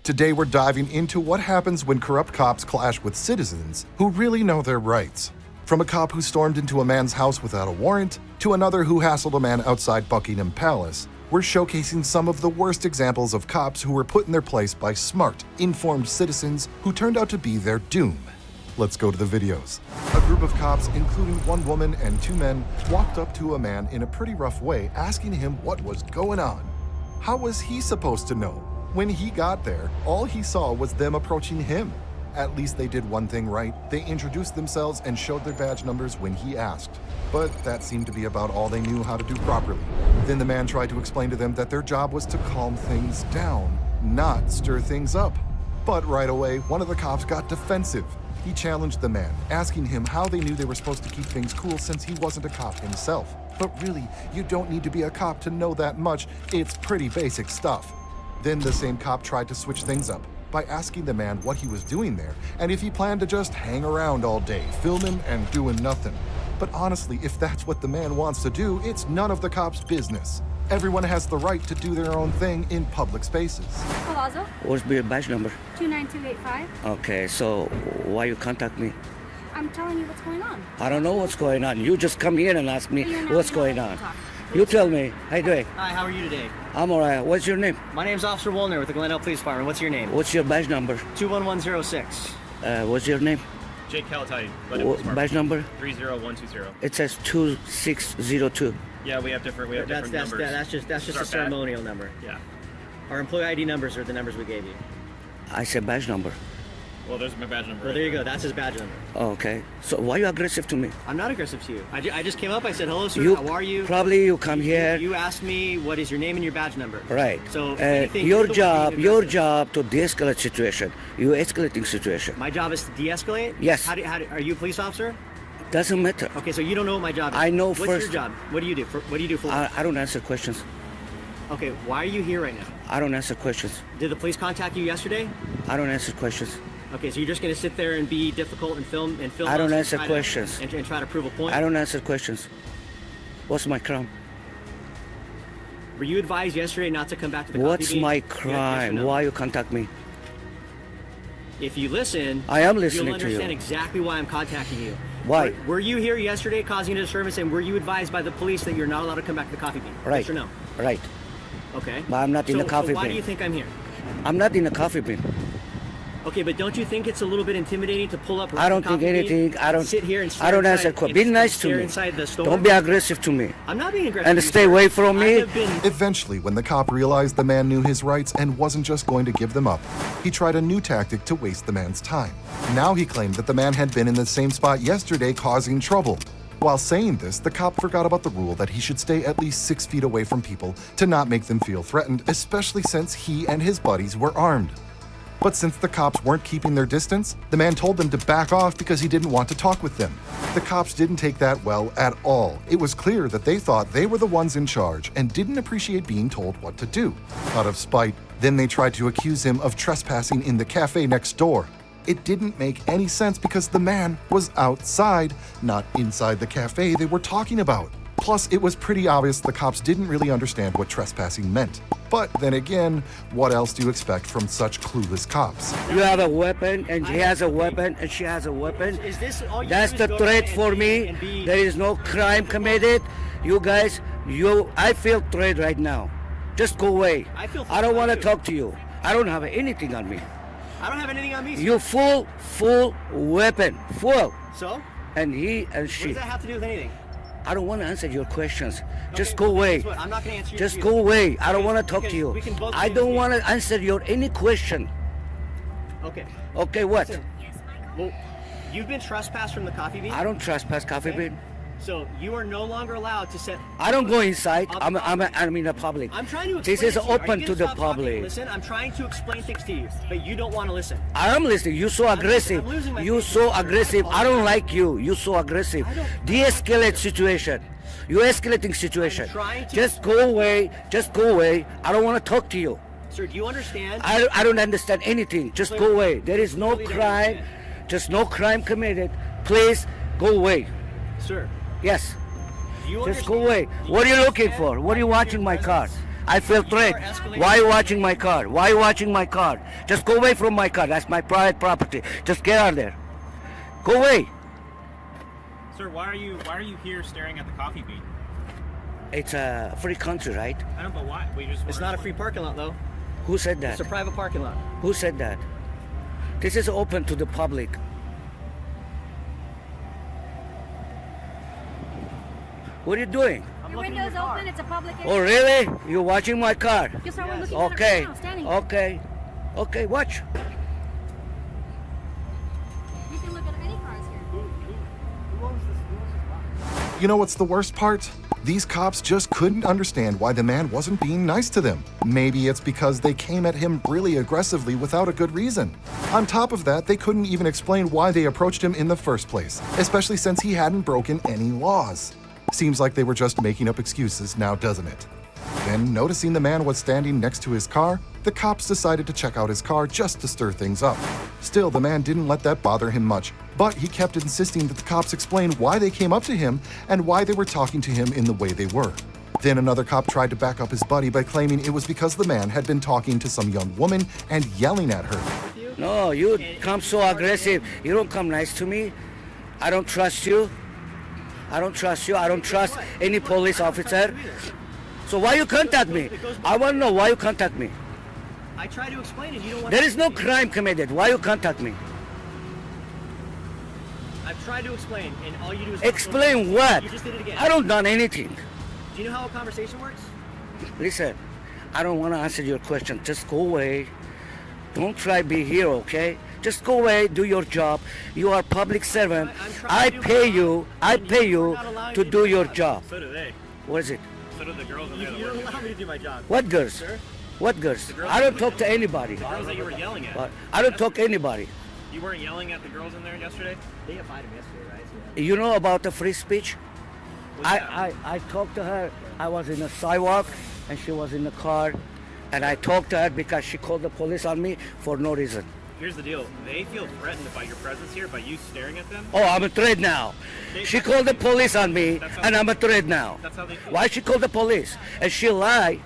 Today we're diving into what happens when corrupt cops clash with citizens who really know their rights. From a cop who stormed into a man's house without a warrant, to another who hassled a man outside Buckingham Palace, we're showcasing some of the worst examples of cops who were put in their place by smart, informed citizens who turned out to be their doom. Let's go to the videos. A group of cops, including one woman and two men, walked up to a man in a pretty rough way, asking him what was going on. How was he supposed to know? When he got there, all he saw was them approaching him. At least they did one thing right. They introduced themselves and showed their badge numbers when he asked. But that seemed to be about all they knew how to do properly. Then the man tried to explain to them that their job was to calm things down, not stir things up. But right away, one of the cops got defensive. He challenged the man, asking him how they knew they were supposed to keep things cool since he wasn't a cop himself. But really, you don't need to be a cop to know that much. It's pretty basic stuff. Then the same cop tried to switch things up by asking the man what he was doing there and if he planned to just hang around all day, filming and doing nothing. But honestly, if that's what the man wants to do, it's none of the cop's business. Everyone has the right to do their own thing in public spaces. Palazzo, What's your badge number? 29285. Okay, so why you contact me? I'm telling you what's going on. I don't know what's going on. You just come here and ask me But you're not what's gonna going let on. me talk. You tell me. How you doing? Hi, how are you today? I'm alright. What's your name? My name's Officer Woolner with the Glendale Police Department. What's your name? What's your badge number? 21106. What's your name? Jake Calatati, Glendale Police Badge number? 30120. It says 2602. Yeah, we have different numbers. That's just This is a our ceremonial number. Yeah. Our employee ID numbers are the numbers we gave you. I said badge number. Well, there's my badge number. Well, right there you go. That's his badge number. Oh, okay. So why you aggressive to me? I'm not aggressive to you. I just came up. I said, hello, sir. You How are you? Probably you come here. You asked me what is your name and your badge number. Right. So anything, your you're the one job, being your aggressive. job to de-escalate situation. You escalating situation. My job is to de-escalate? Yes. Are you a police officer? Doesn't matter. Okay, so you don't know what my job is. I know What's first- your job? What do you do? What do you do for work? I don't answer questions. Okay, why are you here right now? I don't answer questions. Did the police contact you yesterday? I don't answer questions. Okay, so you're just gonna sit there and be difficult and film I don't us and answer try questions. and try to prove a point? I don't answer questions. What's my crime? Were you advised yesterday not to come back to the coffee What's bean? my Yes or crime? no? Why you contact me? If you listen, I am listening you'll to you. understand exactly why I'm contacting you. Why? Were you here yesterday causing a disturbance, and were you advised by the police that you're not allowed to come back to the coffee bean? Right. Yes or no? Right. Okay. But I'm not in the coffee so why bean. do you think I'm here? I'm not in the coffee bean. Okay, but don't you think it's a little bit intimidating to pull up? I don't the think coffee bean, anything. I don't. sit here and I don't answer inside, questions. Be nice to stare me. inside the store. Don't be aggressive to me. I'm not being aggressive. And to you, stay sir. away from me. I have been Eventually, when the cop realized the man knew his rights and wasn't just going to give them up, he tried a new tactic to waste the man's time. Now he claimed that the man had been in the same spot yesterday causing trouble. While saying this, the cop forgot about the rule that he should stay at least 6 feet away from people to not make them feel threatened, especially since he and his buddies were armed. But since the cops weren't keeping their distance, the man told them to back off because he didn't want to talk with them. The cops didn't take that well at all. It was clear that they thought they were the ones in charge and didn't appreciate being told what to do. Out of spite, then they tried to accuse him of trespassing in the cafe next door. It didn't make any sense because the man was outside, not inside the cafe they were talking about. Plus, it was pretty obvious the cops didn't really understand what trespassing meant. But then again, what else do you expect from such clueless cops? You have a weapon, and he has a weapon, and she has a weapon. Is this all you That's do is the go threat ahead for and me. be- There is no crime committed. You guys, I feel threat right now. Just go away. I feel I don't threat want to too. talk to you. I don't have anything on me. I don't have anything on me. You full weapon, full. So? And he and What she. does that have to do with anything? I don't want to answer your questions. Just Okay, go well, away. guess what? I'm not going to answer your Just questions. go away. I don't Okay, want to talk to because you. we can both I be don't in want to answer your any question. Okay. Okay, what? Listen, well, you've been trespassed from the coffee bean. I don't trespass coffee Okay. bean. So you are no longer allowed to set. I don't go inside. I'll- I'm in the public. I'm trying to explain. This is it to you. Are you open gonna to the stop talking? public. Listen, I'm trying to explain things to you, but you don't want to listen. I am listening. You so aggressive. I'm losing my You patience, so sir. aggressive. I don't like you. You so aggressive. I don't- De-escalate situation. You escalating situation. I'm trying to- Just go away. Just go away. I don't want to talk to you. Sir, do you understand? I don't understand anything. Just go Clearly- away. There is no clearly don't crime. understand. Just no crime committed. Please go away. Sir, Yes. do you Just understand? go away. Do What are you looking understand for? What are you my watching my car? presence? I feel threat. escalating- Why are you watching my car? Why are you watching my car? Just go away from my car. That's my private property. Just get out of there. Go away. Sir, why are you here staring at the coffee bean? It's a free country, right? I don't know why. We just It's not a free parking lot, though. Who said that? It's a private parking lot. Who said that? This is open to the public. What are you doing? Your window's open. It's a public Oh, area. really? You're watching my car? Yes, sir. We're looking Okay. at it right now, standing. Okay. Okay, watch. You can look at any cars here. You know what's the worst part? These cops just couldn't understand why the man wasn't being nice to them. Maybe it's because they came at him really aggressively without a good reason. On top of that, they couldn't even explain why they approached him in the first place, especially since he hadn't broken any laws. Seems like they were just making up excuses now, doesn't it? Then, noticing the man was standing next to his car, the cops decided to check out his car just to stir things up. Still, the man didn't let that bother him much, but he kept insisting that the cops explain why they came up to him and why they were talking to him in the way they were. Then another cop tried to back up his buddy by claiming it was because the man had been talking to some young woman and yelling at her. No, you come so aggressive. You don't come nice to me. I don't trust you. I don't trust you. I don't trust any police officer. So why you contact me? I want to know why you contact me. I try to explain it. You don't want. There is no crime committed. Why you contact me? I've tried to explain, and all you do is Explain what? You just did it again. I don't done anything. Do you know how a conversation works? Listen, I don't want to answer your question. Just go away. Don't try to be here, okay? Just go away, do your job. You are public servant. I'm trying I to do pay my you. job. I And pay you're you not allowing to me to do do your my job. So do they. What is it? So do the girls in You there that don't work allow me here. to do my job. What girls? Sir? What girls? girls I don't that- talk to anybody. The girls that you were yelling at. But I don't talk to anybody. You weren't yelling at the girls in there yesterday? They invited me yesterday, right? So, You know about the free speech? What's that? I talked to her. I was in a sidewalk and she was in the car. And I talked to her because she called the police on me for no reason. Here's the deal. They feel threatened by your presence here, by you staring at them. Oh, I'm a threat now. She called the police on me and I'm a threat now. That's how they feel. Why she called the police? And she lie.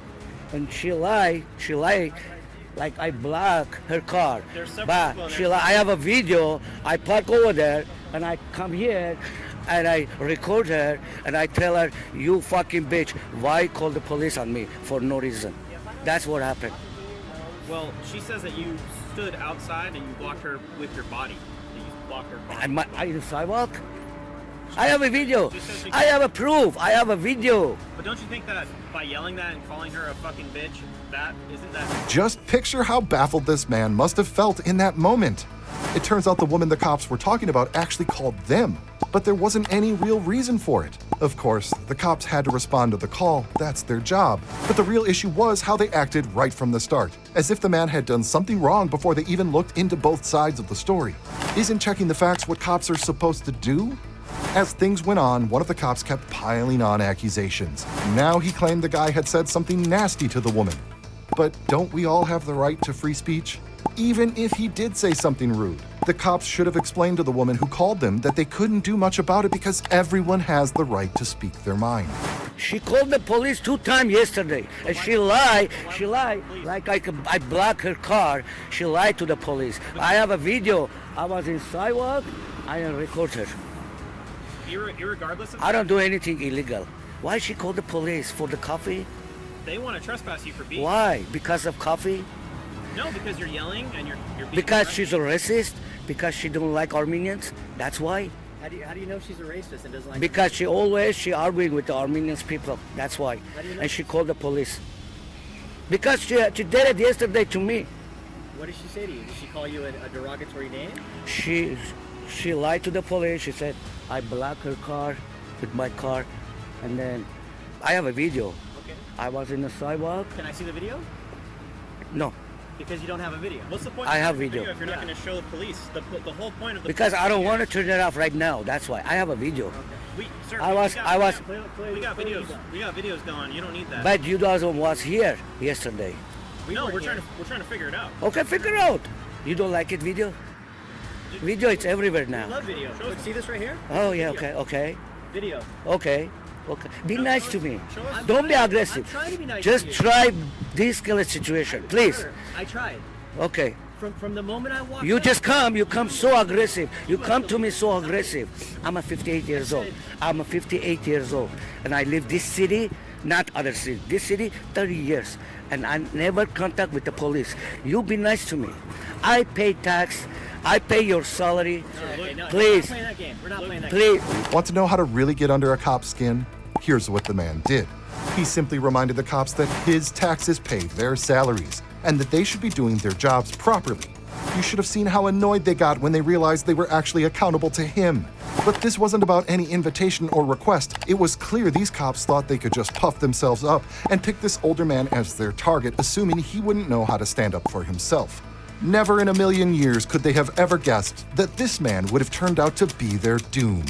Like I block her car. There's several But people in she there. lie. I have a video. I park over there and I come here and I record her and I tell her, you fucking bitch, why call the police on me for no reason? That's what happened. Well, she says that you stood outside and you blocked her with your body. That you blocked her car. Am I in the sidewalk? I have a video. I have a proof. I have a video. But don't you think that by yelling that and calling her a fucking bitch, that isn't that? Just picture how baffled this man must have felt in that moment. It turns out the woman the cops were talking about actually called them, but there wasn't any real reason for it. Of course, the cops had to respond to the call, that's their job. But the real issue was how they acted right from the start, as if the man had done something wrong before they even looked into both sides of the story. Isn't checking the facts what cops are supposed to do? As things went on, one of the cops kept piling on accusations. Now he claimed the guy had said something nasty to the woman. But don't we all have the right to free speech? Even if he did say something rude, the cops should have explained to the woman who called them that they couldn't do much about it because everyone has the right to speak their mind. She called the police 2 times yesterday, and she lied, like I blocked her car. She lied to the police. I have a video. I was in sidewalk, I record her. Irregardless of I don't do anything illegal. Why she called the police for the coffee? they want to trespass you for being. Why? Because of coffee? No, because you're yelling and you're being. Because she's a racist? Because she don't like Armenians? That's why? how do you know she's a racist and doesn't like? Because she arguing with the Armenians people. That's why. How do you know? And she called the police. Because she did it yesterday to me. What did she say to you? Did she call you a derogatory name? She lied to the police. She said I blocked her car with my car, and then I have a video. Okay. I was in the sidewalk. Can I see the video? No, Because you don't have a video. What's the point? I of have having a video. if you're not going to show the police? The whole point of the. because I don't want to turn it off right now. That's why I have a video. Sir, I was- We got Play videos. the- We got videos going. You don't need that. But you guys was here yesterday. no, weren't we're here. trying to figure it out. Okay, figure out. You don't like it, video? Video, it's everywhere I now. love video. Look, see this right here? Oh yeah, okay, okay, Video. okay. Okay. Be nice to me. Don't be aggressive. I'm trying to be nice Just to you. try de-escalate situation, please. Sir, I tried. Okay. From the moment I walked You up, just come. You come so aggressive. You come to me so aggressive. I'm a 58 years old. I'm a 58 years old, and I live this city, not other city. This city, 30 years, and I never contact with the police. You be nice to me. I pay tax. I pay your salary. Okay, no, Please. We're not playing that game. We're not playing that Please. Want to know how to really get under a cop's skin? Here's what the man did. He simply reminded the cops that his taxes pay their salaries and that they should be doing their jobs properly. You should have seen how annoyed they got when they realized they were actually accountable to him. But this wasn't about any invitation or request. It was clear these cops thought they could just puff themselves up and pick this older man as their target, assuming he wouldn't know how to stand up for himself. Never in a million years could they have ever guessed that this man would have turned out to be their doom.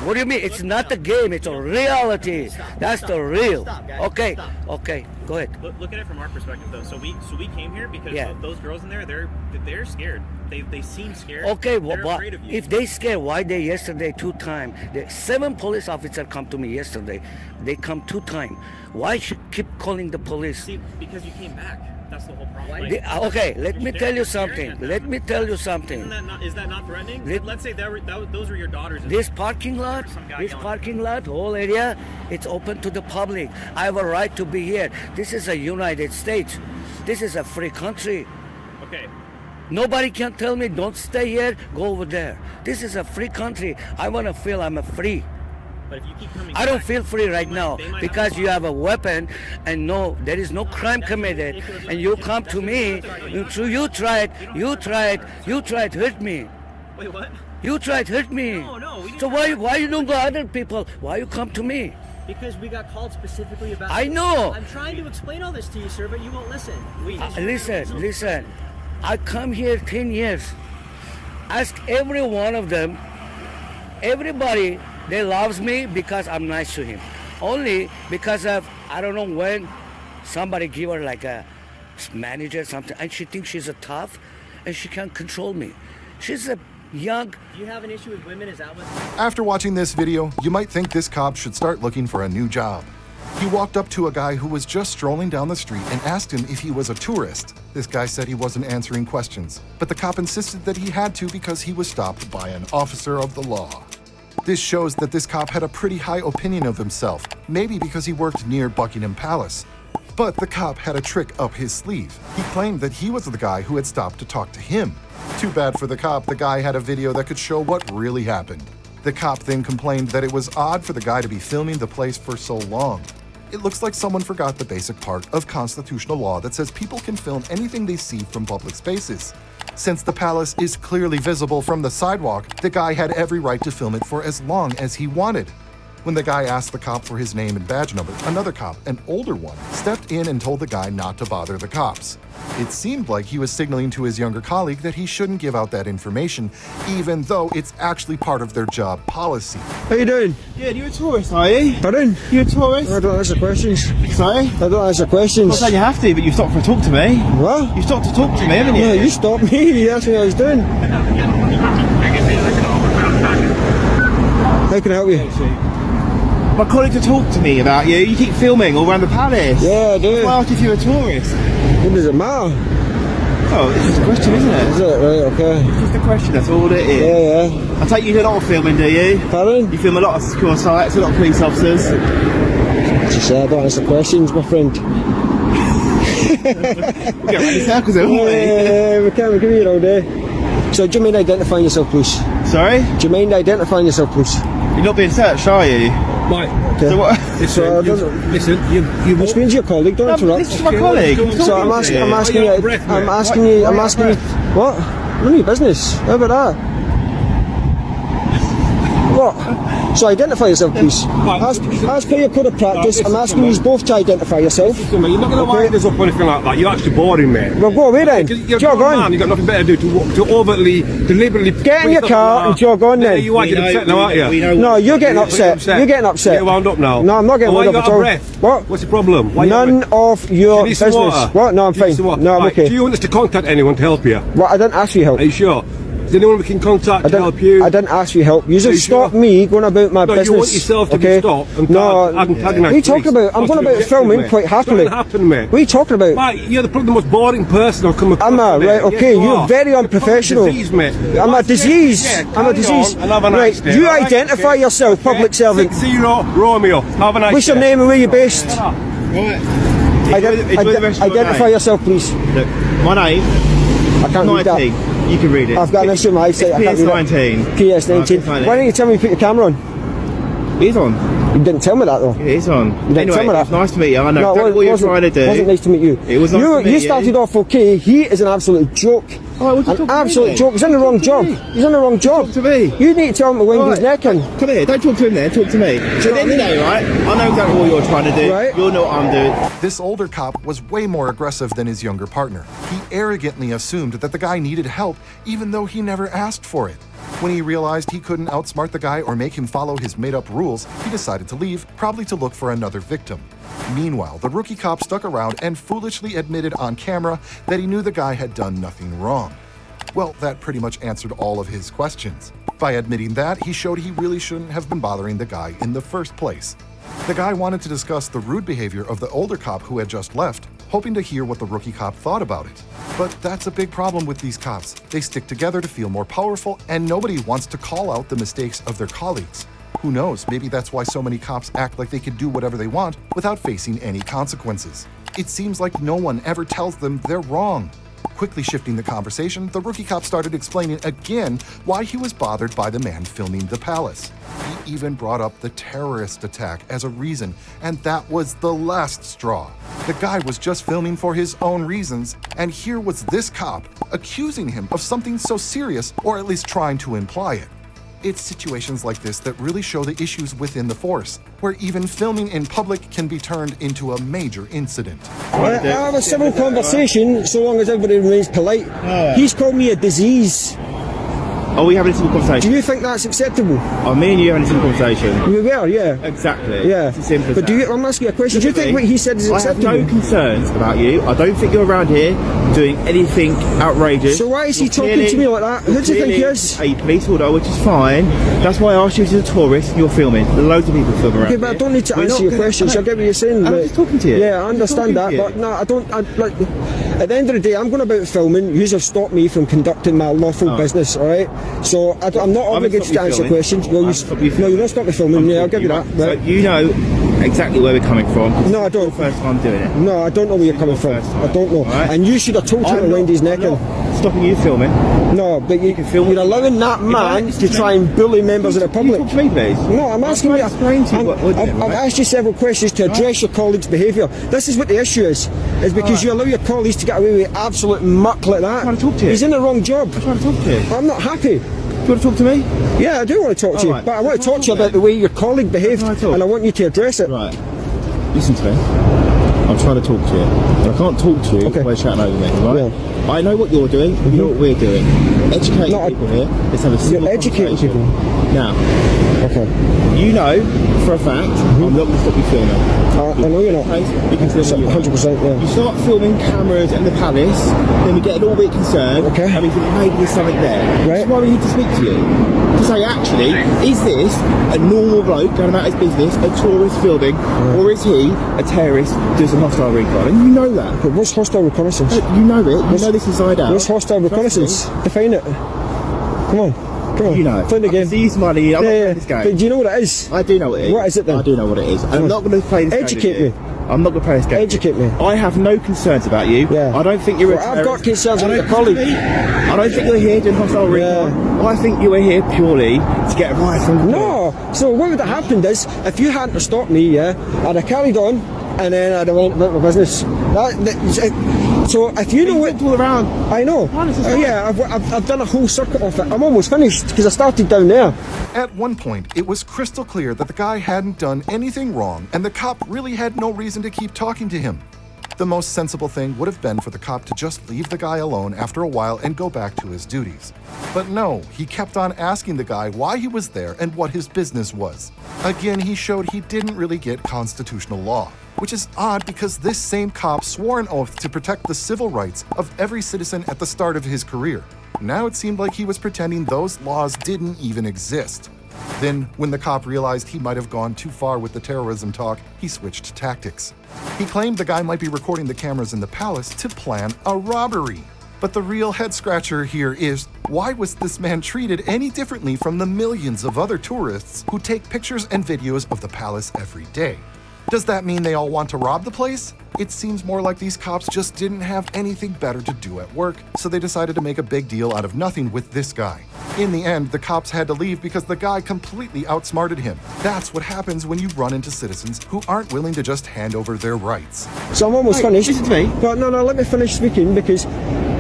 What do you mean? It's not a game. It's a reality. That's the real. Stop, guys. Okay. Stop. Okay. Go ahead. Look at it from our perspective, though. So we came here because Yeah. those girls in there, they're scared. They seem scared. Okay, they're well, afraid of you. if they scared, why they yesterday 2 times? The 7 police officers come to me yesterday. They come 2 times. Why should keep calling the police? See, because you came back. That's the whole problem. Like, Okay, let me they're tell you staring something. at them. Let me tell you something. Is that not threatening? Let- Let's say those were your daughters. This parking lot, Some guy yelling. whole area, it's open to the public. I have a right to be here. This is a United States. This is a free country. Okay. Nobody can tell me don't stay here, go over there. This is a free country. I want to feel I'm a free. But if you keep coming I don't back, feel free right they now might because have a you have a weapon and no, there is no crime committed, and you come to me. You tried to hurt me. Wait, what? You tried to hurt me. No, we didn't So why you don't go other people? Why you come to me? because we got called specifically about. I this. know. I'm trying to explain all this to you, sir, but you won't listen. Listen. I come here 10 years. Ask every one of them. Everybody, they loves me because I'm nice to him. Only because of, I don't know when, somebody give her like a manager or something, and she thinks she's a tough, and she can't control me. She's a young. Do you have an issue with women? Is that what? After watching this video, you might think this cop should start looking for a new job. He walked up to a guy who was just strolling down the street and asked him if he was a tourist. This guy said he wasn't answering questions, but the cop insisted that he had to because he was stopped by an officer of the law. This shows that this cop had a pretty high opinion of himself, maybe because he worked near Buckingham Palace. But the cop had a trick up his sleeve. He claimed that he was the guy who had stopped to talk to him. Too bad for the cop, the guy had a video that could show what really happened. The cop then complained that it was odd for the guy to be filming the place for so long. It looks like someone forgot the basic part of constitutional law that says people can film anything they see from public spaces. Since the palace is clearly visible from the sidewalk, the guy had every right to film it for as long as he wanted. When the guy asked the cop for his name and badge number, another cop, an older one, stepped in and told the guy not to bother the cops. It seemed like he was signaling to his younger colleague that he shouldn't give out that information, even though it's actually part of their job policy. How you doing? Yeah, you're a tourist, are you? Pardon? You're a tourist? I don't answer questions. Sorry? I don't answer I'm questions. not saying you have to, but you've stopped for a talk to me. What? You've stopped to talk to me, haven't you? No, you stopped me. You asked me what I was doing. How can I help you? My colleague to talk to me about you. You keep filming all around the palace. Yeah, I do. Why asked if you're a tourist? What does it matter? Oh, it's just a question, isn't it? Is it? Right, okay. It's just a question, that's all it is. Yeah, yeah. I take you do a lot of filming, do you? Pardon? You film a lot of secure sites, a lot of police officers. She said I don't answer questions, my friend. We get around in circles, don't we? Yeah, we can be here all day. So, do you mind identifying yourself, please? Sorry? Do you mind identifying yourself, please? You're not being searched, are you? Right, Okay. So what? So, I don't, listen, you which means your colleague, don't No, interrupt. this is my colleague. So I'm asking you, I'm asking you, what? None of your business. How about that? What? So identify yourself, please. As per your code of practice, I'm asking you both to identify yourself. You're not going to wind us up or anything like that. You're actually boring, mate. Well, go away then. You're Jog a man. on. You've got nothing better to do to overtly, deliberately. Get in your car and jog on then. You are getting upset now, aren't you? No, you're getting upset. You're getting upset. You're wound up now. No, I'm not getting Why wound up you at all. got a breath? What? What's the problem? Why None of your you need some business. water? What? No, I'm Do you need fine. some water? No, I'm Right, okay. Do you want us to contact anyone to help you? Well, I didn't ask for your help. Are you sure? Is anyone we can contact to help you? I didn't ask for your help. You Are you just stopped sure? me going about my No, business. you want yourself to okay? be stopped and no, antagonise what are you talking police. about? I'm That's going the about objective, filming mate. quite happily. It's not gonna happen, mate. What are you talking about? Mate, you're the most boring person I've come across. Am I? mate. Right, okay, Yes, you you're are. very You're unprofessional. fucking disease, mate. I'm a That's it. disease. Yeah, I'm a carry disease. on and have a Right, nice day, you all right? identify Okay. yourself, public servant. 60 Romeo. Have a nice What's day. your name and where you based? Right. Identify Identify yourself, please. Look, my name, I can't read 19. that. You can read it. I've got an issue with my eyesight. I can't read PS19. it. PS19. Right, Why don't you tell me to put your camera on? It is on. You didn't tell me that though. It is on. didn't Anyway, tell me that. it's nice to meet you. I know No, exactly what you're wasn't- trying to do. It wasn't nice to meet you. It was nice to meet You you. started off okay. He is an absolute joke. Oh, what you An talking to absolute me? joke. He's in the wrong job. He's in the wrong job. Talk to me. You need to tell him to wind his Right. neck in. Come here, don't talk to him there, talk to me. At the end of the day, right, I know exactly what you're trying to do. Right. You'll know what I'm doing. This older cop was way more aggressive than his younger partner. He arrogantly assumed that the guy needed help, even though he never asked for it. When he realized he couldn't outsmart the guy or make him follow his made-up rules, he decided to leave, probably to look for another victim. Meanwhile, the rookie cop stuck around and foolishly admitted on camera that he knew the guy had done nothing wrong. Well, that pretty much answered all of his questions. By admitting that, he showed he really shouldn't have been bothering the guy in the first place. The guy wanted to discuss the rude behavior of the older cop who had just left, hoping to hear what the rookie cop thought about it. But that's a big problem with these cops. They stick together to feel more powerful, and nobody wants to call out the mistakes of their colleagues. Who knows, maybe that's why so many cops act like they can do whatever they want without facing any consequences. It seems like no one ever tells them they're wrong. Quickly shifting the conversation, the rookie cop started explaining again why he was bothered by the man filming the palace. He even brought up the terrorist attack as a reason, and that was the last straw. The guy was just filming for his own reasons, and here was this cop accusing him of something so serious, or at least trying to imply it. It's situations like this that really show the issues within the force, where even filming in public can be turned into a major incident. I have a civil conversation so long as everybody remains polite. He's called me a disease. Are we having a simple Do conversation? you think that's acceptable? Oh, me and you having a simple conversation. We were, yeah. Exactly. Yeah. It's as simple as But do that. you, I'm asking you a question. Do you think what he said is I have acceptable? no concerns about you. I don't think you're around here doing anything outrageous. So why is he You're talking clearly- to me like that? Who do you think he clearly is? A police order, which is fine. That's why I asked you as a tourist. You're filming. Loads of people film around Okay, but I here. don't need to We're answer not your gonna- questions. I get what you're saying. I'm but- just talking to you. Yeah, I I'm understand that, talking to but you. no, I don't. Like, at the end of the day, I'm going about filming. You have stopped me from conducting my lawful business. All right. So I'm not obligated to answer questions. Well, no, you don't stop me filming. Yeah, I'll give you that. So Right. you know exactly where we're coming from. No, I don't. First time doing it. No, I don't know where you're coming from. First time. I don't know. Alright. And you should have told him to wind his neck in. Stopping you filming. No, but you, can film you're it. allowing that man to try and bully members of the Can you public. talk to me, please? No, I'm asking you. trying to explain to you what we're doing, I've right? asked you several questions to address your colleagues' behaviour. This is what the issue is because you allow your colleagues to get away with absolute muck like that. trying to talk to you. He's in the wrong job. I'm trying to talk to you. I'm not happy. Do you want to talk to me? Yeah, I do want to talk to you, Alright. but I want to talk to you about the way your colleague behaved, Can I talk? and I want you to address it. Right. Listen to me. I'm trying to talk to you. And I can't talk to you Okay. by shouting over me, right? Yeah. I know what you're doing, you know what we're doing. Educating No, I- people here. Let's have a simple educating conversation. Now, Okay. you know for a fact I'm not going to stop you filming. I know you're not. You can film what you want. 100%, yeah. You start filming cameras in the palace, then we get a little bit concerned, Okay. and we think maybe there's something there. Right. That's why we need to speak to you. To say, actually, is this a normal bloke going about his business, a tourist filming, or is he a terrorist doing some hostile recon? And you know that. But what's hostile reconnaissance? You know it. You know this inside out. What's hostile Trust reconnaissance? Define it. Come on. Come on. me. You know. Play the I game. can see you smiling. I'm not playing this But game. do you know what it is? I do know what it is. What is it then? I do know what it is. And I'm on. not going to play this game. Educate with you. me. I'm not going to play this game. Educate me. I have no concerns about you. Yeah. I don't think you're a Well, I've got terrorist. concerns I about don't your colleague. think- I don't think you're here doing hostile recon. I think you are here purely to get right from the No. So what would have happened is, if you hadn't stopped me, yeah, I'd have carried on, and then I'd have went about my business. So if you know what, all around. I know. Yeah, I've done a whole circuit of it. I'm almost finished because I started down there. At one point, it was crystal clear that the guy hadn't done anything wrong, and the cop really had no reason to keep talking to him. The most sensible thing would have been for the cop to just leave the guy alone after a while and go back to his duties. But no, he kept on asking the guy why he was there and what his business was. Again, he showed he didn't really get constitutional law, which is odd because this same cop swore an oath to protect the civil rights of every citizen at the start of his career. Now it seemed like he was pretending those laws didn't even exist. Then, when the cop realized he might have gone too far with the terrorism talk, he switched tactics. He claimed the guy might be recording the cameras in the palace to plan a robbery. But the real head-scratcher here is, why was this man treated any differently from the millions of other tourists who take pictures and videos of the palace every day? Does that mean they all want to rob the place? It seems more like these cops just didn't have anything better to do at work, so they decided to make a big deal out of nothing with this guy. In the end, the cops had to leave because the guy completely outsmarted him. That's what happens when you run into citizens who aren't willing to just hand over their rights. So I'm almost finished. Listen to me. But no, let me finish speaking, because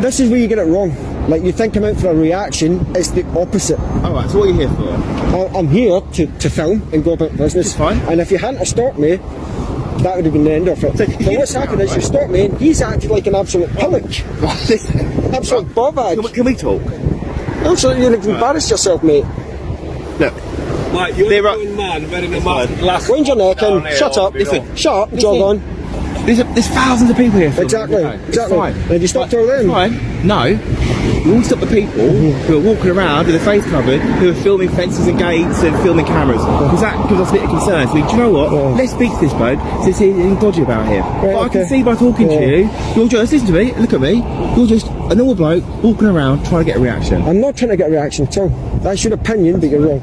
this is where you get it wrong. Like, you think I'm out for a reaction, it's the opposite. Alright, so what are you here for? I'm here to film and go about business. It's fine. And if you hadn't stopped me, that would have been the end of it. But what's happened is you stopped me and he's acted like an absolute pillock. Absolute bobag. Can we talk? Absolutely, you've embarrassed yourself, mate. Look. Mate, you're They're a good man, better than my last. Wind your neck and shut up. Listen. Shut up, jog on. There's thousands of people here. Exactly, exactly. Fine. And have you stopped all them? Fine. No. We all stop the people who are walking around with their face covered, who are filming fences and gates and filming cameras. Because that gives us a bit of concern. So, do you know what? Let's speak to this bloke. Since he's anything dodgy about him. But I can see by talking to you, you're just, listen to me, look at me, you're just a normal bloke walking around trying to get a reaction. I'm not trying to get a reaction at all. That's your opinion, but you're wrong.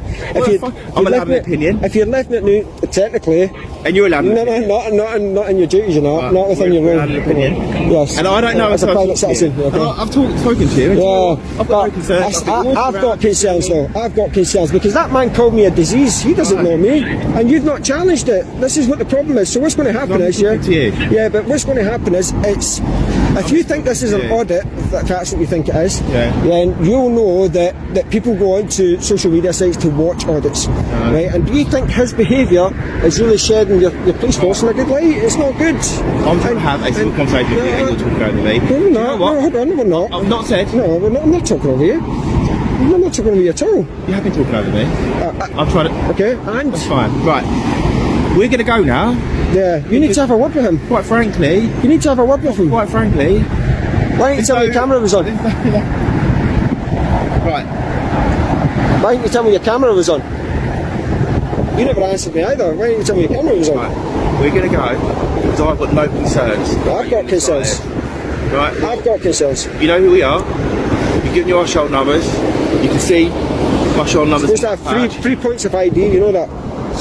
I'm allowed an opinion. If you're left it new, technically. And you're allowed an opinion. Not in your duties, you're not. Not within your own opinion. Yes. And I don't know as a private citizen. Okay. I've spoken to you. I've got no concerns. I've got concerns though. I've got concerns because that man called me a disease. He doesn't know me, and you've not challenged it. This is what the problem is. So what's going to happen is, but what's going to happen is, if you think this is an audit, if that's what you think it is, then you'll know that people go onto social media sites to watch audits, right? And do you think his behaviour is really shedding your police force in a good light? It's not good. I'm trying to have a simple conversation with you, and you're talking over me. No, we're not. No, hold on, we're not. I've not said. No, I'm not talking over you. I'm not talking over you at all. You have been talking over me. I'm trying to. Okay, and that's fine. Right, we're going to go now. Yeah, you need to have a word with him. Quite frankly, you need to have a word with him. Quite frankly, why didn't you tell me your camera was on? Right. Why didn't you tell me your camera was on? You never answered me either. Why didn't you tell me your camera was on? Right. We're going to go because I've got no concerns. I've got concerns. Right. I've got concerns. You know who we are. You've given your shoulder numbers. You can see my shoulder numbers. Supposed to have three points of ID. You know that.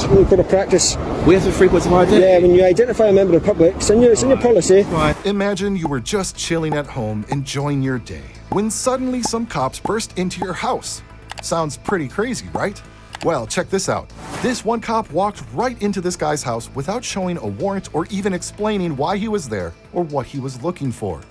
We've got to practice. We have 3 points of ID. Yeah, when you identify a member of the public, it's in your policy. Right. Imagine you were just chilling at home, enjoying your day, when suddenly some cops burst into your house. Sounds pretty crazy, right? Well, check this out. This one cop walked right into this guy's house without showing a warrant or even explaining why he was there or what he was looking for.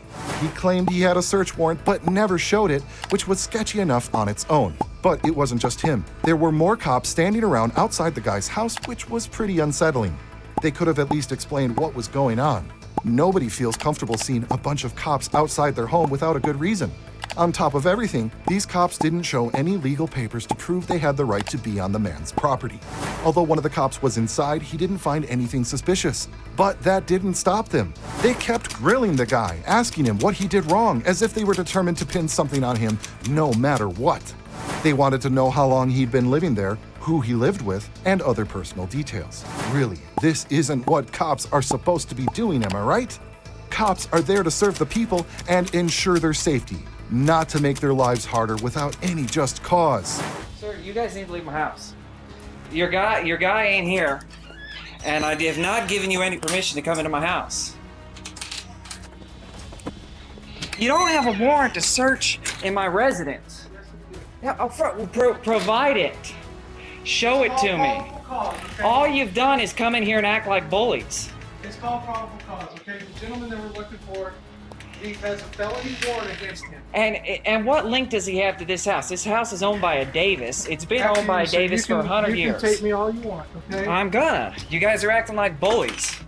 He claimed he had a search warrant but never showed it, which was sketchy enough on its own. But it wasn't just him. There were more cops standing around outside the guy's house, which was pretty unsettling. They could have at least explained what was going on. Nobody feels comfortable seeing a bunch of cops outside their home without a good reason. On top of everything, these cops didn't show any legal papers to prove they had the right to be on the man's property. Although one of the cops was inside, he didn't find anything suspicious. But that didn't stop them. They kept grilling the guy, asking him what he did wrong, as if they were determined to pin something on him no matter what. They wanted to know how long he'd been living there, who he lived with, and other personal details. Really, this isn't what cops are supposed to be doing, am I right? Cops are there to serve the people and ensure their safety, not to make their lives harder without any just cause. Sir, you guys need to leave my house. Your guy ain't here, and I have not given you any permission to come into my house. You don't have a warrant to search in my residence. Yeah, provide it. Show it to me. All you've done is come in here and act like bullies. It's called probable cause, okay? The gentleman that we're looking for, he has a felony warrant against him. And what link does he have to this house? This house is owned by a Davis. It's been owned by a Davis for 100 years. You can take me all you want, okay? I'm gonna. You guys are acting like bullies.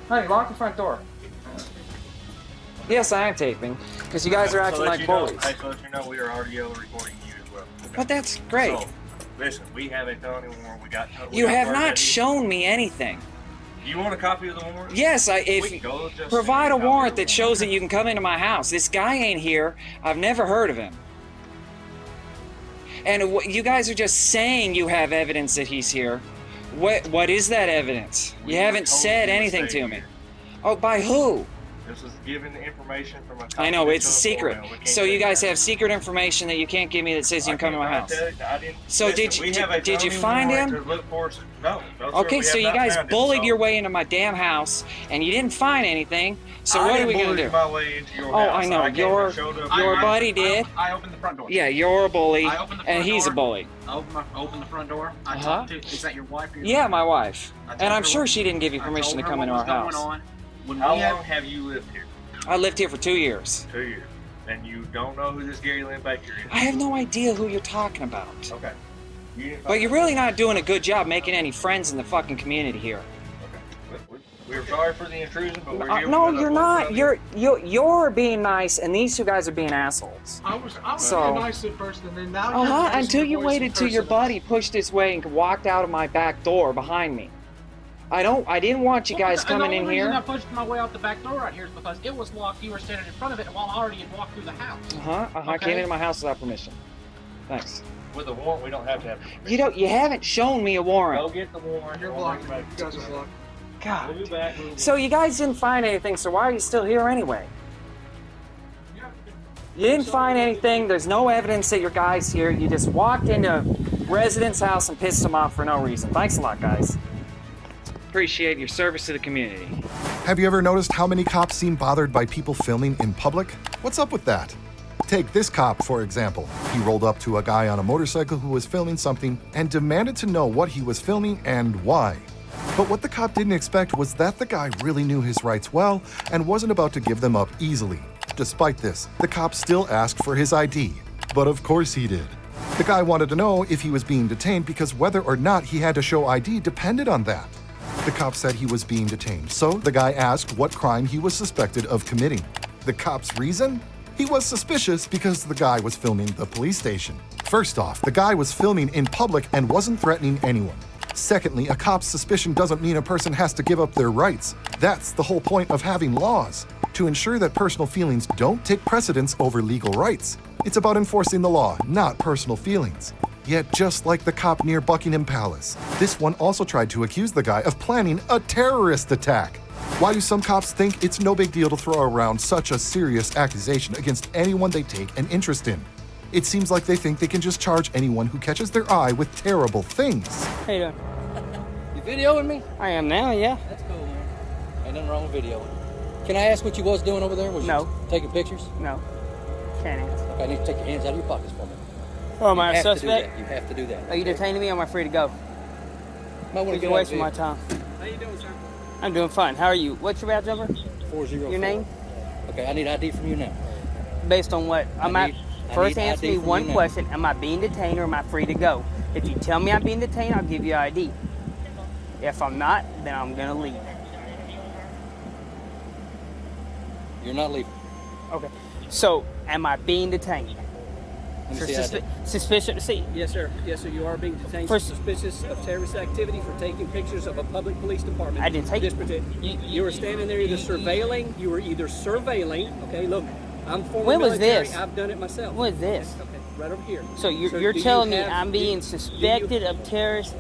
Honey, lock the front door. Yes, I am taping, because you guys are acting like bullies. I let you know we are audio recording you as well. Okay? But that's great. So, listen, we have a felony warrant. You have not shown me anything. You want a copy of the warrant? Yes, We if can go just provide a copy of warrant the that shows that you can come into my house. This guy ain't here. I've never heard of him. And you guys are just saying you have evidence that he's here. What is that evidence? You haven't said anything to me. Oh, by who? This was given information from a I know, it's confidential secret. informant. We can't So tell you guys that. have secret information that you can't give me that says you can come to my house. I didn't- So listen, did you- we have a did you felony find warrant him? to look for us- No, sir, Okay, we so have you not guys found him, bullied so- your way into my damn house, and you didn't find anything. So I what are didn't we gonna bully do? my way into your Oh, house. I know. came and Your showed up your here. buddy did. I opened the front door. Yeah, you're a bully, I opened the and front he's a door. bully. I opened the front door. I Uh-huh. talked to. Is that your wife? Or your Yeah, son? my wife. I told And I'm her sure what- she didn't give you I permission told to her come what into our was going house. on. When How we had- long have you lived here? I lived here for 2 years. 2 years. And you don't know who this Gary Lynn Baker is? I have no idea who you're talking about. Okay. You didn't But find you're really not doing a good job making any friends in the fucking community here. Okay. We're sorry for the intrusion, but we're here. No, with you're a- not. You're being nice, and these two guys are being assholes. I was So- being nice at first, and then now you're Uh-huh, raising until your you voice waited and till your cursing. buddy pushed his way and walked out of my back door behind me. I didn't want you guys coming in The only reason I here. pushed my way out the back door right here is because it was locked. You were standing in front of it while I already had walked through the house. I came into my house without permission. Thanks. With a warrant, we don't have to have. You haven't shown me a Go warrant. get the warrant. You're We'll blocking. bring You it back. guys are blocking. God. We'll be back. So you guys didn't find anything, so why are you still here anyway? You didn't find anything, there's no evidence that your guy's here. You just walked into a resident's house and pissed him off for no reason. Thanks a lot, guys. Appreciate your service to the community. Have you ever noticed how many cops seem bothered by people filming in public? What's up with that? Take this cop, for example. He rolled up to a guy on a motorcycle who was filming something and demanded to know what he was filming and why. But what the cop didn't expect was that the guy really knew his rights well and wasn't about to give them up easily. Despite this, the cop still asked for his ID. But of course he did. The guy wanted to know if he was being detained because whether or not he had to show ID depended on that. The cop said he was being detained, so the guy asked what crime he was suspected of committing. The cop's reason? He was suspicious because the guy was filming the police station. First off, the guy was filming in public and wasn't threatening anyone. Secondly, a cop's suspicion doesn't mean a person has to give up their rights. That's the whole point of having laws, to ensure that personal feelings don't take precedence over legal rights. It's about enforcing the law, not personal feelings. Yet, just like the cop near Buckingham Palace, this one also tried to accuse the guy of planning a terrorist attack. Why do some cops think it's no big deal to throw around such a serious accusation against anyone they take an interest in? It seems like they think they can just charge anyone who catches their eye with terrible things. How you doing? You videoing me? I am now, yeah. That's cool, man. Ain't nothing wrong with videoing. Can I ask what you was doing over there? Was No. you taking pictures? No. Can't answer. Okay, I need to take your hands out of your pockets for me. Oh, am I You a have to do suspect? that. You have to do that. Are you detaining me or am I free to go? Might want to You're get wasting my out time. How you doing, sir? I'm doing fine. How are you? What's your badge number? 404. Your name? Okay, I need ID from you now. Based on what? I First need answer ID me from one you now. question. Am I being detained or am I free to go? If you tell me I'm being detained, I'll give you ID. If I'm not, then I'm going to leave. You're not leaving. Okay. So, am I being detained? Let For me see ID. suspicion? See, Yes, sir. Yes, sir. You are being detained For- suspicious of terrorist activity for taking pictures of a public police department. I didn't take- You were standing there either surveilling. You were either surveilling. Okay, look, I'm former When was military. this? I've done it myself. what is this? Okay, right over here. So you're Sir, do you telling me have- I'm do you- being do you- suspected of terrorist?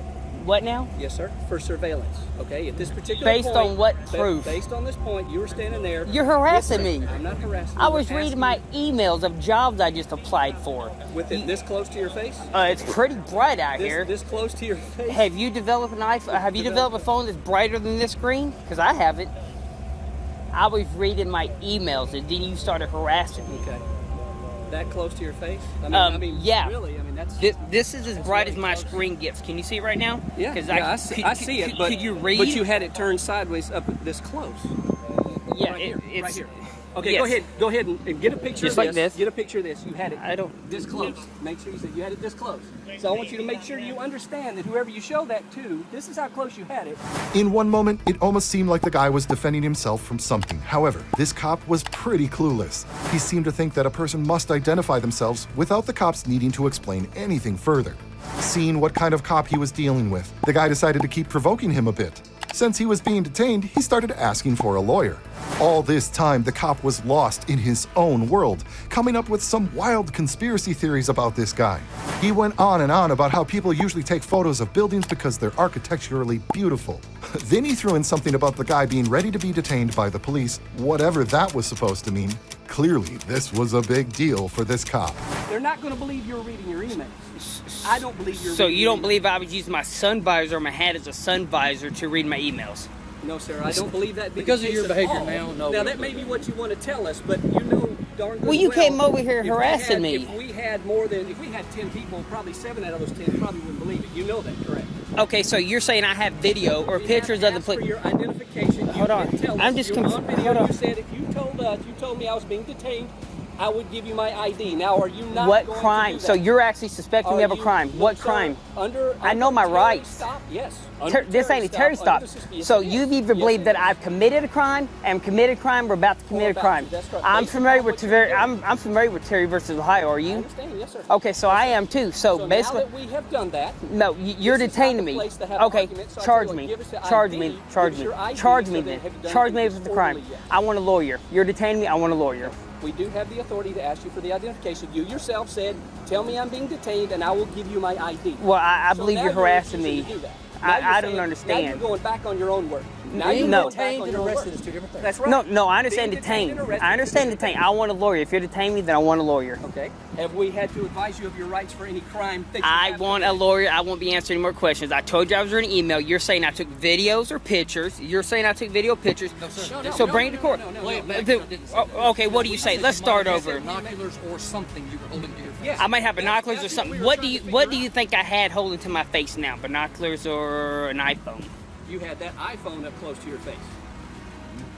What now? Yes, sir. For surveillance. Okay, at this particular Based point. on what proof? Based on this point, you were standing there. You're harassing Yes, sir. me. I'm not harassing you. I was We're reading asking my emails of jobs I just applied for. with it this close to your face. It's pretty bright out here. This close to your face. Have you developed an iPhone? Have you developed a phone that's brighter than this screen? Because I haven't. I was reading my emails and then you started harassing me. Okay. That close to your face? Yeah. Really? I mean, that's. This is as That's bright really as my close. screen gets. Can you see it right now? Yeah, 'Cause I see it. But could you read? But you had it turned sideways up this close. Yeah, right here. it's Right here. Okay, yes. go ahead and get a picture Just of like this. Get a picture of this. You had it I don't. this close. Make sure you said you had it this close. So I want you to make sure you understand that whoever you show that to, this is how close you had it. In one moment, it almost seemed like the guy was defending himself from something. However, this cop was pretty clueless. He seemed to think that a person must identify themselves without the cops needing to explain anything further. Seeing what kind of cop he was dealing with, the guy decided to keep provoking him a bit. Since he was being detained, he started asking for a lawyer. All this time, the cop was lost in his own world, coming up with some wild conspiracy theories about this guy. He went on and on about how people usually take photos of buildings because they're architecturally beautiful. Then he threw in something about the guy being ready to be detained by the police, whatever that was supposed to mean. Clearly, this was a big deal for this cop. They're not going to believe you're reading your emails. I don't believe you're So reading you your don't believe I was using my sun visor or my hat as a sun visor to read my emails? No, sir, I don't believe that. Because of the your case at behavior all. now, no, Now, we that don't may be believe what you want to tell us, but you know darn good Well, you came over here if we harassing me. If we had 10 people, probably 7 out of those 10 probably wouldn't believe it. You know that, correct? Okay, so you're saying I have video or pictures of the for police. your identification. Hold on. I'm just You're on video. hold on. You said if you told me I was being detained, I would give you my ID. Now, are you not What going crime? to do that? So you're actually suspecting me of a crime. What crime? I know my rights. Stop. Yes. This ain't a Terry stop. So you've either believed that I've committed a crime, am committed a crime, or about to commit a crime. That's correct. I'm familiar with Terry. I'm familiar with Terry versus Ohio. Are I you? understand. Yes, sir. Okay, so I am too. So basically, now that we have done that, no, you're this is not detaining the me. place to have Okay, arguments, so I charge tell you, me. give us the Charge ID, me. Charge give us me. your ID, Charge so me then then. have you done Charge me this with the crime. formally yet? I want a lawyer. You're detaining me. I want a lawyer. We do have the authority to ask you for the identification. You yourself said, tell me I'm being detained and I will give you my ID. Well, I So believe now you're harassing refusing me. to do that. Now you're I don't saying- understand. Now you're going back on your own word. Now Being you're No. going back detained on and your own arrested word. is two different things. That's right. No, I understand Being detained detained. and arrested I is understand two different detained. I want a lawyer. If you're detaining me, then I want a lawyer. things. Okay. Have we had to advise you of your rights for any crime that you I have want a committed? lawyer. I won't be answering any more questions. I told you I was reading an email. You're saying I took videos or pictures. You're saying I took video pictures. No, sir. So bring it to court. Play it back. The- I didn't say that. okay, what do you say? Let's start over. Binoculars or something you were holding to your face. Yes. I might have binoculars or That's something. what we were What trying do to you think I had holding to my face now? Binoculars or an iPhone? You had that iPhone up close to your face.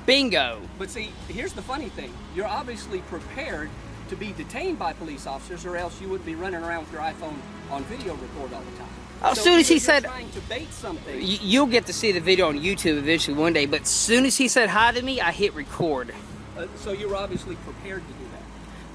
Bingo. But see, here's the funny thing. You're obviously prepared to be detained by police officers, or else you wouldn't be running around with your iPhone on video record all the time. As soon as he either you're said- trying to bait something. You'll get to see the video on YouTube eventually one day, but as soon as he said hi to me, I hit record. So you were obviously prepared to do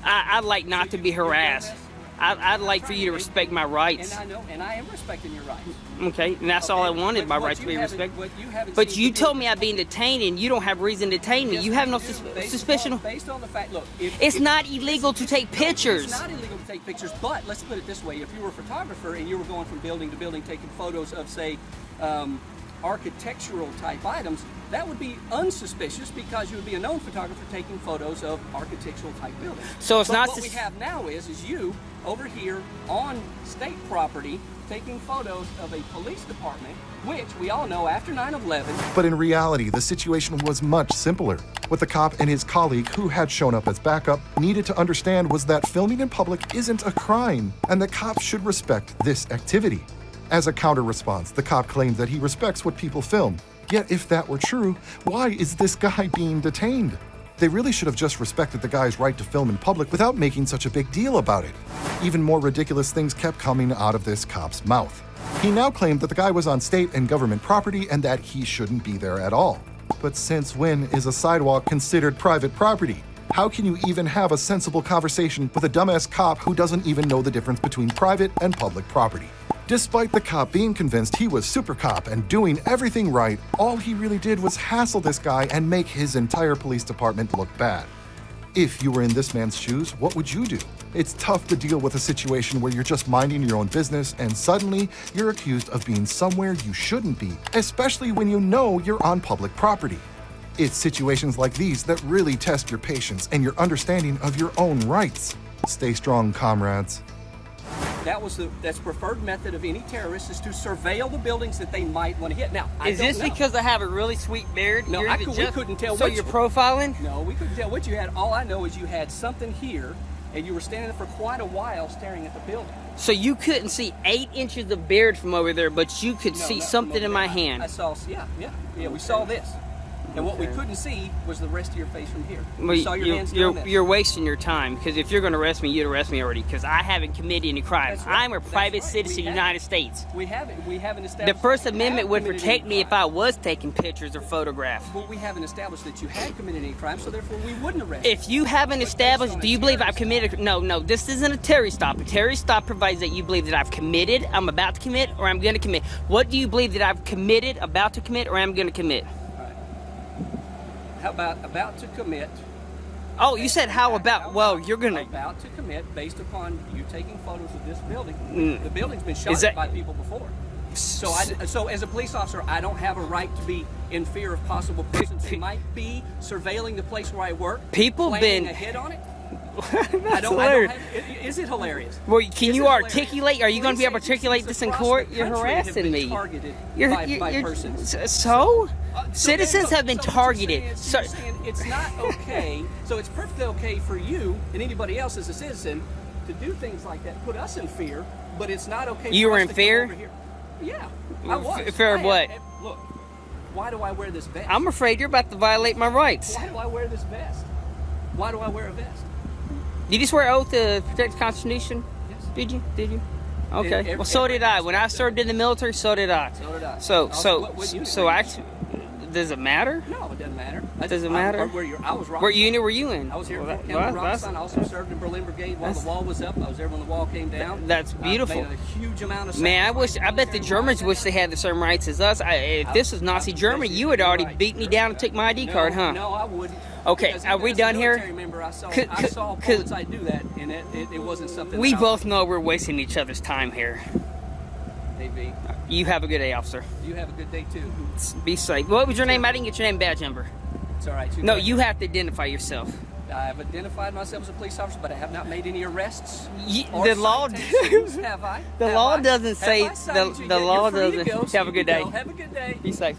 that. I'd like not to be harassed. I'd like for you to respect my rights. And I know, and I am respecting your rights. Okay, and that's all I Okay, wanted, but my what right to you be haven't- respected. what you haven't But seen you to told do- me I'm being detained, and you don't have reason to detain me. Yes, You have no do, based suspicion. Based on the fact, look, It's not illegal to take pictures. It's not illegal to take pictures, but let's put it this way: if you were a photographer and you were going from building to building taking photos of, say, architectural type items, that would be unsuspicious because you would be a known photographer taking photos of architectural type buildings. So it's But not what we sus- have now is you over here on state property taking photos of a police department, which we all know after 9/11. But in reality, the situation was much simpler. What the cop and his colleague, who had shown up as backup, needed to understand was that filming in public isn't a crime, and that cops should respect this activity. As a counter-response, the cop claimed that he respects what people film. Yet if that were true, why is this guy being detained? They really should have just respected the guy's right to film in public without making such a big deal about it. Even more ridiculous things kept coming out of this cop's mouth. He now claimed that the guy was on state and government property and that he shouldn't be there at all. But since when is a sidewalk considered private property? How can you even have a sensible conversation with a dumbass cop who doesn't even know the difference between private and public property? Despite the cop being convinced he was super cop and doing everything right, all he really did was hassle this guy and make his entire police department look bad. If you were in this man's shoes, what would you do? It's tough to deal with a situation where you're just minding your own business and suddenly you're accused of being somewhere you shouldn't be, especially when you know you're on public property. It's situations like these that really test your patience and your understanding of your own rights. Stay strong, comrades. That's preferred method of any terrorist is to surveil the buildings that they might want to hit. Now, I Is don't this know. because I have a really sweet beard? No, You're even we just- couldn't tell. So which- you're profiling? No, we couldn't tell what you had. All I know is you had something here, and you were standing there for quite a while staring at the building. So you couldn't see 8 inches of beard from over there, but you could see something in my hand. I saw. Yeah, we saw this. And what we couldn't see was the rest of your face from here. Well, We saw your hands doing this. you're wasting your time, because if you're going to arrest me, you'd arrest me already, because I haven't committed any crime. That's right. I'm a That's private right. citizen of the United States. We haven't The established. First that you Amendment have would committed protect any me if crime. I was taking pictures or photographs. Well, we haven't established that you had committed any crime, so therefore we wouldn't arrest If you haven't established, do you believe I've committed? No, this isn't a Terry stop. A Terry stop provides that you believe that I've committed, I'm about to commit, or I'm going to commit. What do you believe that I've committed, about to commit, or I'm going to commit? How about to commit? Oh, you said how about? Well, you're going to. About to commit based upon you taking photos of this building. Mm. The building's been Is shot that- by people before. So as a police officer, I don't have a right to be in fear of possible persons who might be surveilling the place where I work. People planning been- a hit on it. That's hilarious. Is it hilarious? Well, can Is you it hilarious? articulate? Are you going to be able to articulate this in court? You're harassing me. By persons. So? So Citizens then- have been so targeted. You're saying it's not okay. So it's perfectly okay for you and anybody else as a citizen to do things like that, put us in fear, but it's not okay. You for were us in to come fear? over here. Yeah, I was. Fear of what? Look, why do I wear this vest? I'm afraid you're about to violate my rights. Why do I wear this vest? Why do I wear a vest? Did you swear oath to protect the Constitution? Yes. Did you? Okay. Well, so did I. When I served in the military, so did I. So did I. So actually, does it matter? No, it doesn't matter. Does it matter? I was What unit were you in? I was here in Well, Fort that- Campbell, well, Rockson. I also served in Berlin Brigade while the that's- wall was up. I was there when the wall came down. That's beautiful. I've made a huge amount of Man, sacrifices I bet the Germans wish they had the same rights as us. If this was Nazi Germany, you would already beat me down and took my ID card, huh? No, I wouldn't. Okay, Because are we even as a done here? military member, I saw Cause- bullets do that, and it wasn't something. We that I both know we're wasting each other's time here. Hey, V, You have a good day, officer. you have a good day too. Be safe. What was your name? I didn't get your name badge number. It's all right. No, you have to identify yourself. I've identified myself as a police officer, but I have not made any arrests. or The law, citations, have I? the Have law I? doesn't Have say I cited you the yet? law You're free to doesn't. go, so Have a you good can day. go. Have a good day. Be safe.